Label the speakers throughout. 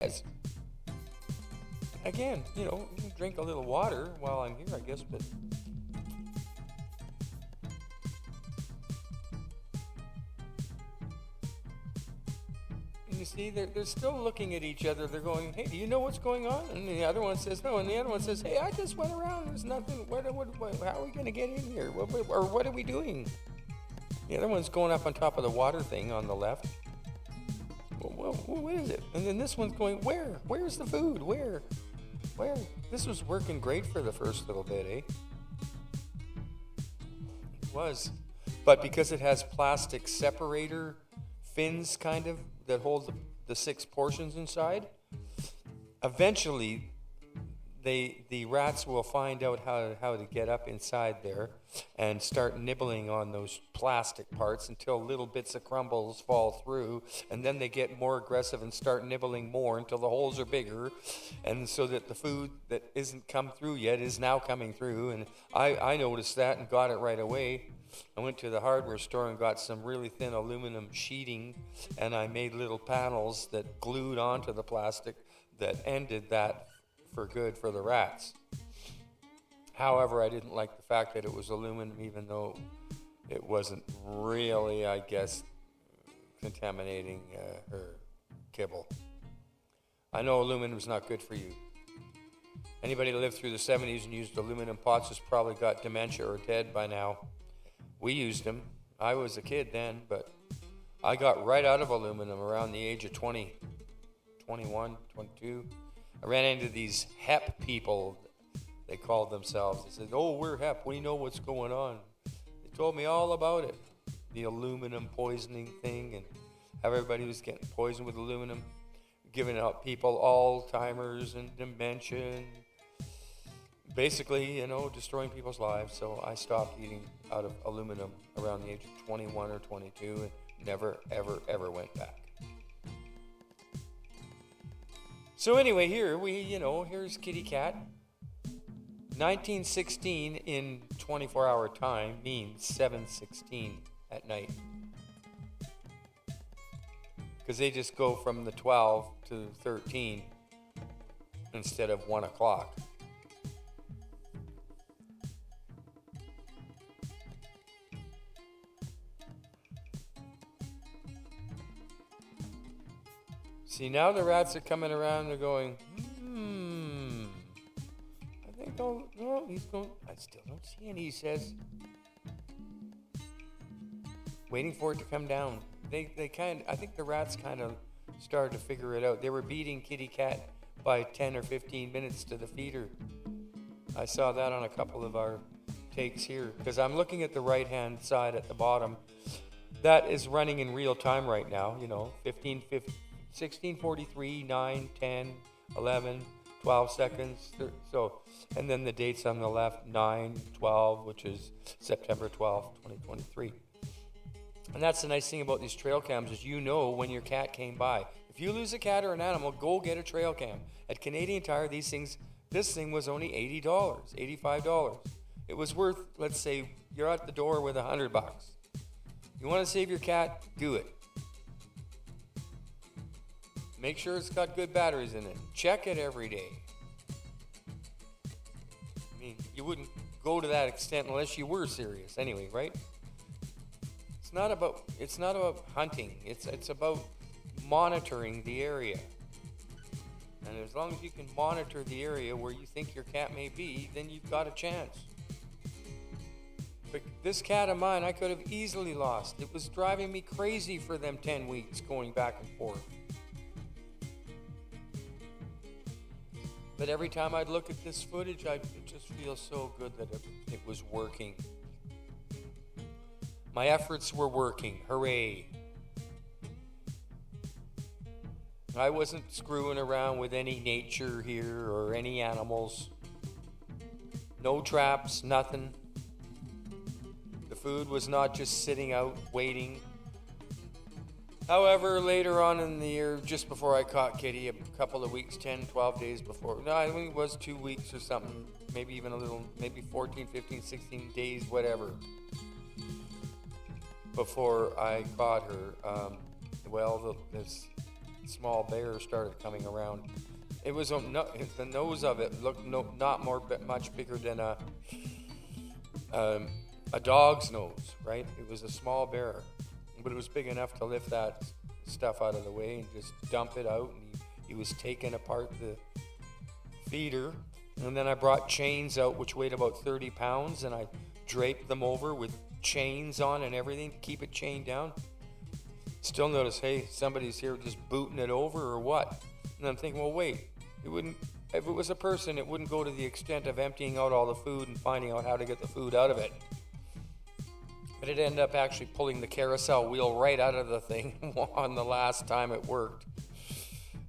Speaker 1: As again, you know, you can drink a little water while I'm here, I guess, but you see, they're still looking at each other. They're going, "Hey, do you know what's going on?" And the other one says, "No." And the other one says, "Hey, I just went around. There's nothing. How are we going to get in here? Or what are we doing?" The other one's going up on top of the water thing on the left. Well, what is it? And then this one's going, "Where? Where's the food? Where? Where?" This was working great for the first little bit, eh? It was. But because it has plastic separator fins kind of that hold the 6 portions inside, eventually the rats will find out how to get up inside there and start nibbling on those plastic parts until little bits of crumbles fall through, and then they get more aggressive and start nibbling more until the holes are bigger, and so that the food that isn't come through yet is now coming through. And I noticed that and got it right away. I went to the hardware store and got some really thin aluminum sheeting, and I made little panels that glued onto the plastic that ended that for good for the rats. However, I didn't like the fact that it was aluminum, even though it wasn't really, I guess, contaminating her kibble. I know aluminum's not good for you. Anybody that lived through the 70s and used aluminum pots has probably got dementia or dead by now. We used them. I was a kid then, but I got right out of aluminum around the age of 20, 21, 22. I ran into these HEP people, they called themselves. They said, "Oh, we're HEP. We know what's going on." They told me all about it, the aluminum poisoning thing, and how everybody was getting poisoned with aluminum, giving out people Alzheimer's and dementia, and basically, you know, destroying people's lives. So I stopped eating out of aluminum around the age of 21 or 22 and never, ever, ever went back. So anyway, here's Kittycat. 1916 in 24-hour time means 7:16 at night. Because they just go from the 12 to 13 instead of 1 o'clock. See, now the rats are coming around, they're going, I think he's going, I still don't see any, he says. Waiting for it to come down. I think the rats kind of started to figure it out. They were beating Kittycat by 10 or 15 minutes to the feeder. I saw that on a couple of our takes here, because I'm looking at the right-hand side at the bottom. That is running in real time right now, 16:43, 9, 10, 11, 12 seconds. So, and then the dates on the left, 9, 12, which is September 12th, 2023. And that's the nice thing about these trail cams is you know when your cat came by. If you lose a cat or an animal, go get a trail cam. At Canadian Tire, this thing was only $80, $85. It was worth, let's say, you're at the door with $100. You want to save your cat? Do it. Make sure it's got good batteries in it. Check it every day. I mean, you wouldn't go to that extent unless you were serious anyway, right? It's not about hunting. It's about monitoring the area. And as long as you can monitor the area where you think your cat may be, then you've got a chance. But this cat of mine, I could have easily lost. It was driving me crazy for them 10 weeks going back and forth. But every time I'd look at this footage, it just feels so good that it was working. My efforts were working. Hooray. I wasn't screwing around with any nature here or any animals. No traps, nothing. The food was not just sitting out waiting. However, later on in the year, just before I caught Kitty, a couple of weeks, 10, 12 days before, no, I think it was 2 weeks or something, maybe even a little, maybe 14, 15, 16 days, whatever, before I caught her. small bear started coming around. It was the nose of it looked not much bigger than a dog's nose, right? It was a small bear, but it was big enough to lift that stuff out of the way and just dump it out. And he was taking apart the feeder, and then I brought chains out which weighed about 30 pounds, and I draped them over with chains on and everything to keep it chained down. Still notice, hey, somebody's here just booting it over or what? And I'm thinking, well, wait, if it was a person, it wouldn't go to the extent of emptying out all the food and finding out how to get the food out of it. But it ended up actually pulling the carousel wheel right out of the thing on the last time it worked.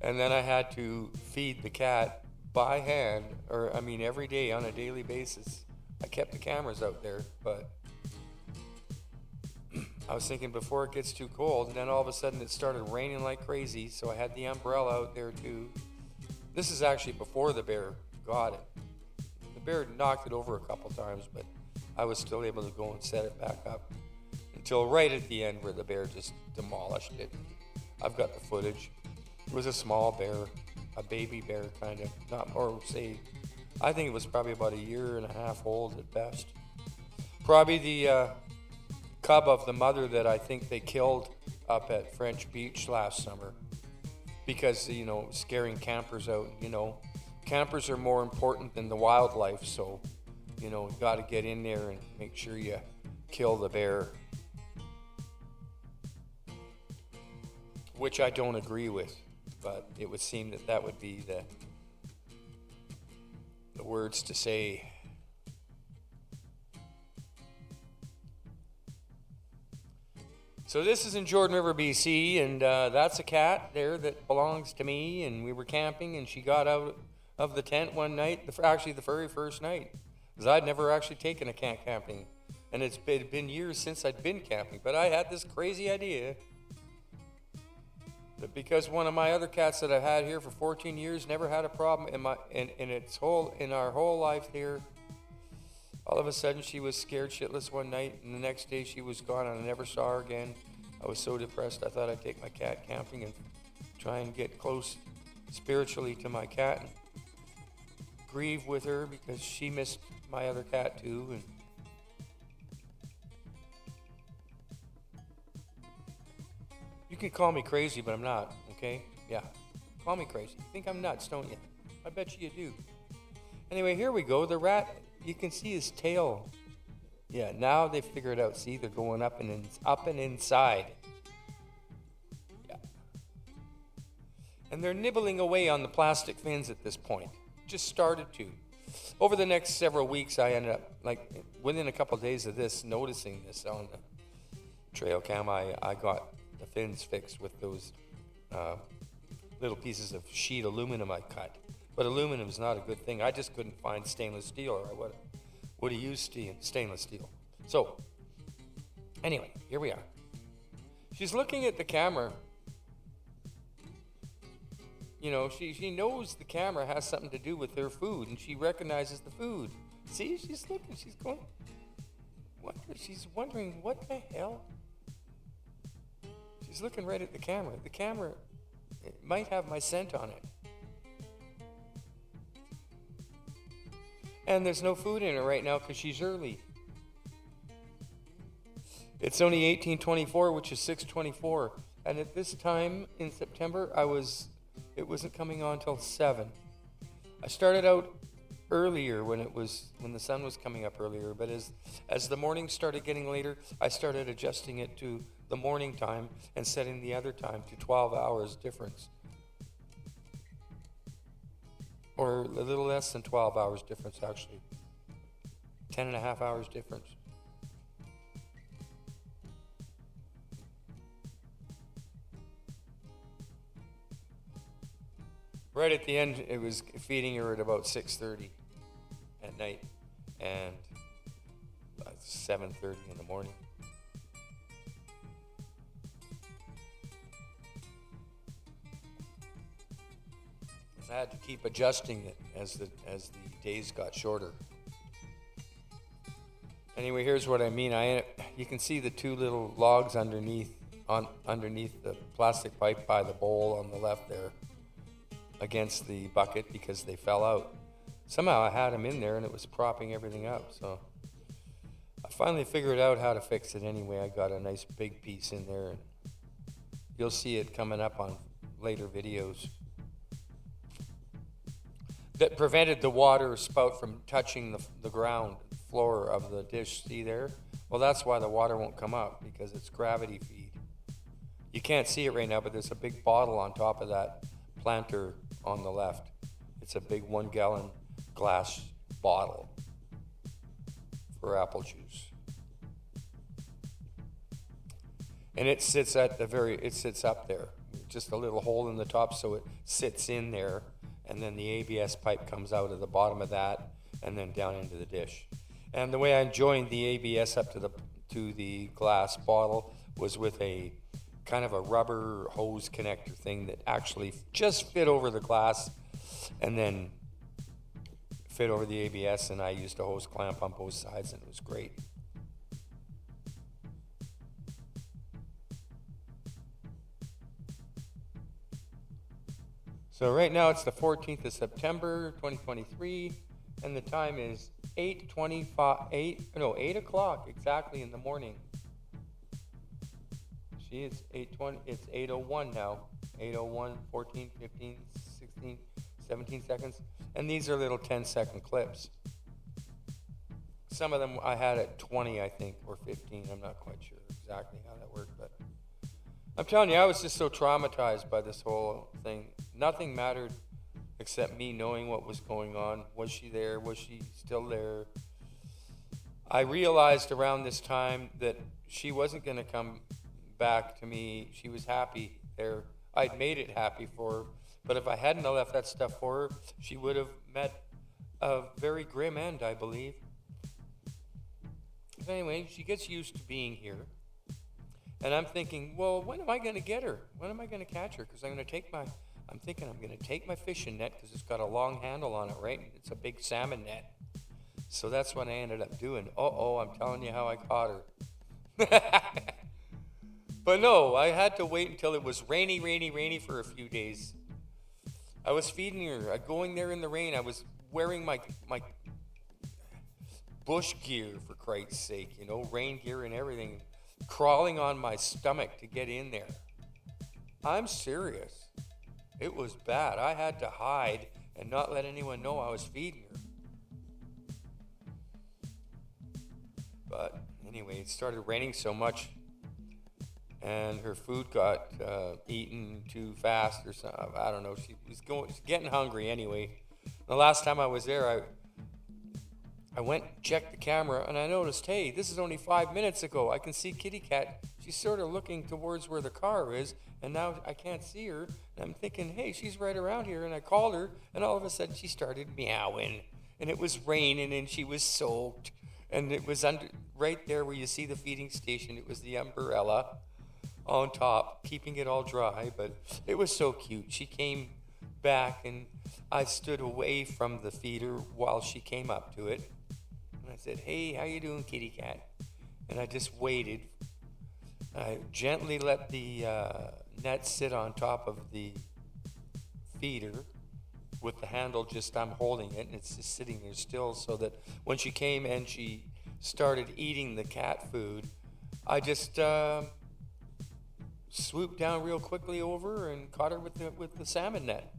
Speaker 1: And then I had to feed the cat by hand, every day on a daily basis. I kept the cameras out there, but I was thinking before it gets too cold, and then all of a sudden it started raining like crazy, so I had the umbrella out there too. This is actually before the bear got it. The bear knocked it over a couple times, but I was still able to go and set it back up until right at the end where the bear just demolished it. I've got the footage. It was a small bear, a baby bear kind of, I think it was probably about 1.5 years old at best. Probably the cub of the mother that I think they killed up at French Beach last summer because, scaring campers out. Campers are more important than the wildlife, so, you got to get in there and make sure you kill the bear, which I don't agree with, but it would seem that would be the words to say. So this is in Jordan River, BC, and that's a cat there that belongs to me, and we were camping, and she got out of the tent one night, actually the very first night, because I'd never actually taken a cat camping, and it's been years since I'd been camping, but I had this crazy idea that because one of my other cats that I've had here for 14 years never had a problem in our whole life here. All of a sudden, she was scared shitless one night, and the next day she was gone, and I never saw her again. I was so depressed, I thought I'd take my cat camping and try and get close spiritually to my cat and grieve with her because she missed my other cat too. And you can call me crazy, but I'm not, okay? Yeah, call me crazy. You think I'm nuts, don't you? I bet you do. Anyway, here we go. The rat... You can see his tail. Yeah, now they figured out. See, they're going up and inside. Yeah. And they're nibbling away on the plastic fins at this point. Just started to. Over the next several weeks, I ended up, within a couple of days of this, noticing this on the trail cam. I got the fins fixed with those little pieces of sheet aluminum I cut. But aluminum is not a good thing. I just couldn't find stainless steel, or I would have used stainless steel. So, anyway, here we are. She's looking at the camera. She knows the camera has something to do with her food, and she recognizes the food. See, she's looking, she's going, what? She's wondering, what the hell? She's looking right at the camera. The camera, it might have my scent on it. And there's no food in it right now because she's early. It's only 18:24, which is 6:24. And at this time in September, it wasn't coming on till 7. I started out earlier when the sun was coming up earlier, but as the morning started getting later, I started adjusting it to the morning time and setting the other time to 12 hours difference. Or a little less than 12 hours difference, actually. 10 and a half hours difference. Right at the end, it was feeding her at about 6:30 at night and 7:30 in the morning. I had to keep adjusting it as the days got shorter. Anyway, here's what I mean. You can see the two little logs underneath on underneath the plastic pipe by the bowl on the left there against the bucket because they fell out. Somehow I had them in there and it was propping everything up. So I finally figured out how to fix it anyway. I got a nice big piece in there, and you'll see it coming up on later videos. That prevented the water spout from touching the ground floor of the dish. See there? Well, that's why the water won't come up, because it's gravity feed. You can't see it right now, but there's a big bottle on top of that planter on the left. It's a big 1 gallon glass bottle for apple juice. And it sits at it sits up there. Just a little hole in the top so it sits in there, and then the ABS pipe comes out of the bottom of that and then down into the dish. And the way I joined the ABS up to the glass bottle was with a kind of a rubber hose connector thing that actually just fit over the glass and then fit over the ABS, and I used a hose clamp on both sides, and it was great. So right now it's the 14th of September, 2023, and the time is 8 o'clock exactly in the morning. See, it's 8:20. It's 8:01 now. 8:01, 14, 15, 16, 17 seconds. And these are little 10-second clips. Some of them I had at 20, I think, or 15. I'm not quite sure exactly how that worked, but I'm telling you, I was just so traumatized by this whole thing. Nothing mattered except me knowing what was going on. Was she there? Was she still there? I realized around this time that she wasn't going to come back to me. She was happy there. I'd made it happy for her. But if I hadn't have left that stuff for her, she would have met a very grim end, I believe. But anyway, she gets used to being here. And I'm thinking, well, when am I going to get her? When am I going to catch her? Because I'm going to take my fishing net, because it's got a long handle on it, right? It's a big salmon net. So that's what I ended up doing. I'm telling you how I caught her. But no, I had to wait until it was rainy for a few days. I was feeding her, going there in the rain. I was wearing my bush gear, for Christ's sake, rain gear and everything, crawling on my stomach to get in there. I'm serious. It was bad. I had to hide and not let anyone know I was feeding her. But anyway, it started raining so much, and her food got eaten too fast or something. I don't know. She's getting hungry anyway. The last time I was there, I went and checked the camera, and I noticed, hey, this is only 5 minutes ago. I can see Kittycat. She's sort of looking towards where the car is, and now I can't see her. And I'm thinking, hey, she's right around here. And I called her, and all of a sudden she started meowing. And it was raining, and she was soaked. And it was right there where you see the feeding station. It was the umbrella on top, keeping it all dry. But it was so cute. She came back, and I stood away from the feeder while she came up to it. And I said, hey, how you doing, Kittycat? And I just waited. I gently let the net sit on top of the feeder with the handle I'm holding it, and it's just sitting there still, so that when she came and she started eating the cat food, I just swooped down real quickly over and caught her with the salmon net.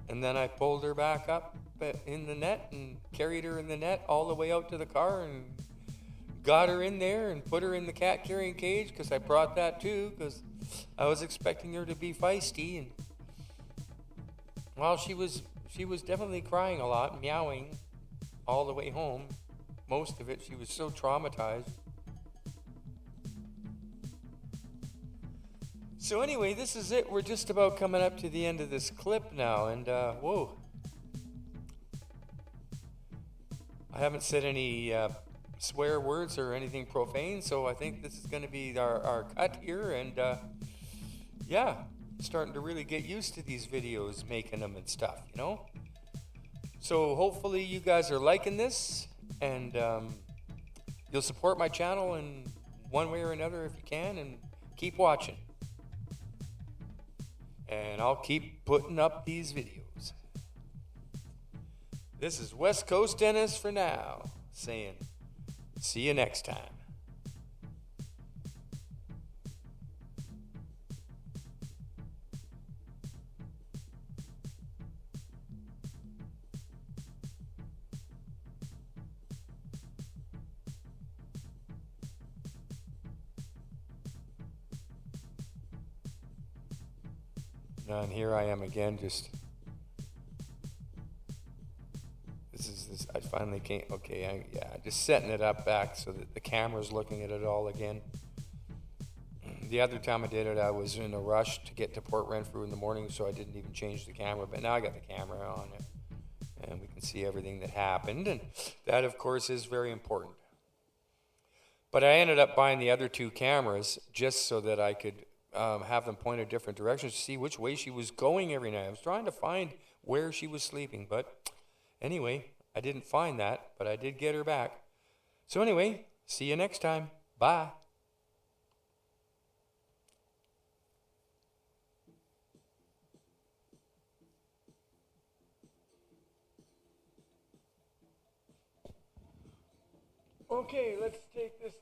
Speaker 1: And then I pulled her back up in the net and carried her in the net all the way out to the car and got her in there and put her in the cat carrying cage, because I brought that too, because I was expecting her to be feisty. And well, she was definitely crying a lot, meowing all the way home. Most of it, she was so traumatized. So anyway, this is it. We're just about coming up to the end of this clip now, and whoa. I haven't said any swear words or anything profane, so I think this is going to be our cut here, and yeah, starting to really get used to these videos, making them and stuff, So hopefully you guys are liking this, and you'll support my channel in one way or another if you can, and keep watching. And I'll keep putting up these videos. This is West Coast Dennis for now, saying, see you next time. And here I am again, just, I finally came, okay, just setting it up back so that the camera's looking at it all again. The other time I did it, I was in a rush to get to Port Renfrew in the morning, so I didn't even change the camera, but now I got the camera on it, and we can see everything that happened, and that, of course, is very important. But I ended up buying the other two cameras just so that I could have them point in different directions to see which way she was going every night. I was trying to find where she was sleeping, but anyway, I didn't find that, but I did get her back. So anyway, see you next time. Bye. Okay, let's take this